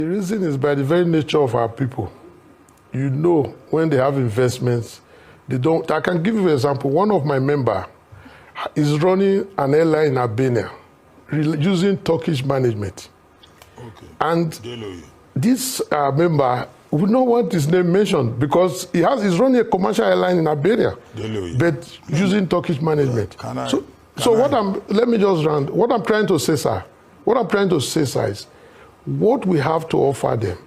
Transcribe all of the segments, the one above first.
The reason is by the very nature of our people. You know, when they have investments, they don't. I can give you an example. One of my members is running an airline in Albania using Turkish management. Okay. And this member would not want his name mentioned because he's running a commercial airline in Albania, but using Turkish management. Let me just round. What I'm trying to say, sir, is what we have to offer them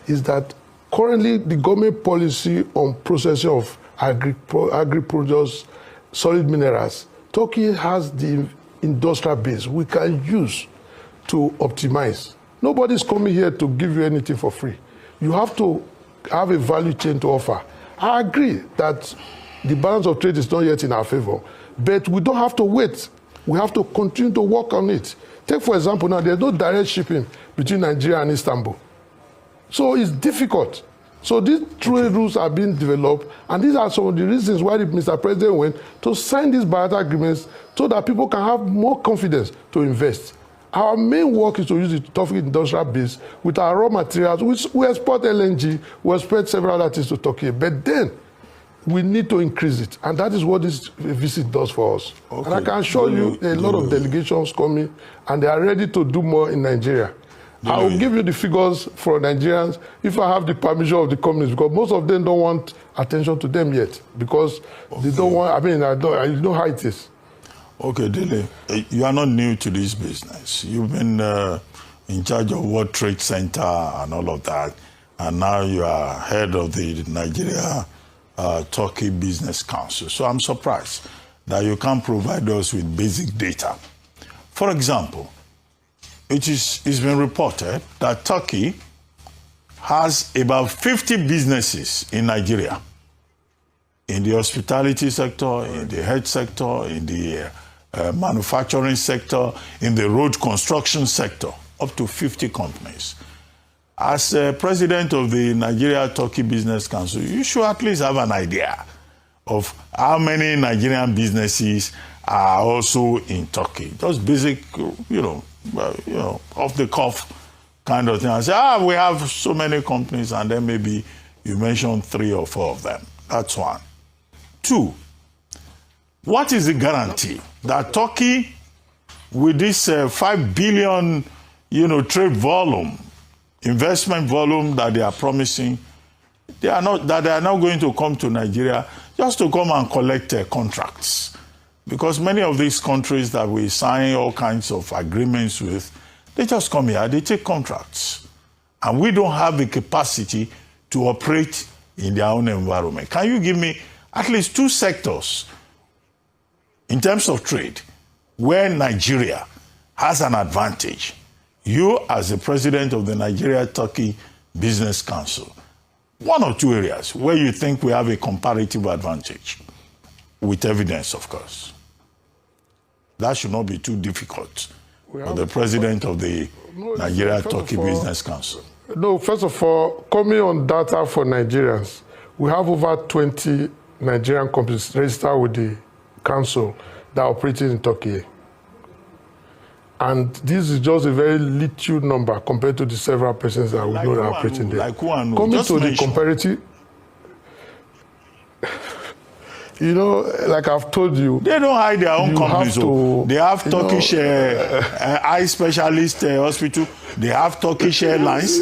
is that currently the government policy on processing of agri-produce, solid minerals, Turkey has the industrial base we can use to optimize. Nobody's coming here to give you anything for free. You have to have a value chain to offer. I agree that the balance of trade is not yet in our favor, but we don't have to wait. We have to continue to work on it. Take, for example, now there's no direct shipping between Nigeria and Istanbul. So it's difficult. So these trade rules are being developed, and these are some of the reasons why Mr. President went to sign these bilateral agreements so that people can have more confidence to invest. Our main work is to use the Turkish industrial base with our raw materials, which we export LNG, we export several other things to Turkey, but then we need to increase it, and that is what this visit does for us. Okay. And I can assure you a lot of delegations coming, and they are ready to do more in Nigeria. I will give you the figures for Nigerians if I have the permission of the companies, because most of them don't want attention to them yet, because they don't want, I know how it is. Okay, Dele, you are not new to this business. You've been in charge of World Trade Center and all of that, and now you are head of the Nigeria Turkey Business Council. So I'm surprised that you can't provide us with basic data. For example, it's been reported that Turkey has about 50 businesses in Nigeria, in the hospitality sector, in the health sector, in the manufacturing sector, in the road construction sector, up to 50 companies. As president of the Nigeria Turkey Business Council, you should at least have an idea of how many Nigerian businesses are also in Turkey. Just basic, off the cuff kind of thing. I say, we have so many companies, and then maybe you mention 3 or 4 of them. That's one. 2, what is the guarantee that Turkey, with this 5 billion, trade volume, investment volume that they are promising, they are not going to come to Nigeria just to come and collect contracts? Because many of these countries that we sign all kinds of agreements with, they just come here, they take contracts. And we don't have the capacity to operate in their own environment. Can you give me at least 2 sectors in terms of trade where Nigeria has an advantage? You, as the president of the Nigeria Turkey Business Council, 1 or 2 areas where you think we have a comparative advantage, with evidence, of course. That should not be too difficult for the president of the Nigeria Turkey Business Council. No, first of all, coming on data for Nigerians, we have over 20 Nigerian companies registered with the council that are operating in Turkey. And this is just a very little number compared to the several persons that we know that are operating there. Coming to the comparative, like I've told you, they don't hide their own companies. They have Turkish eye specialist hospital. They have Turkish airlines.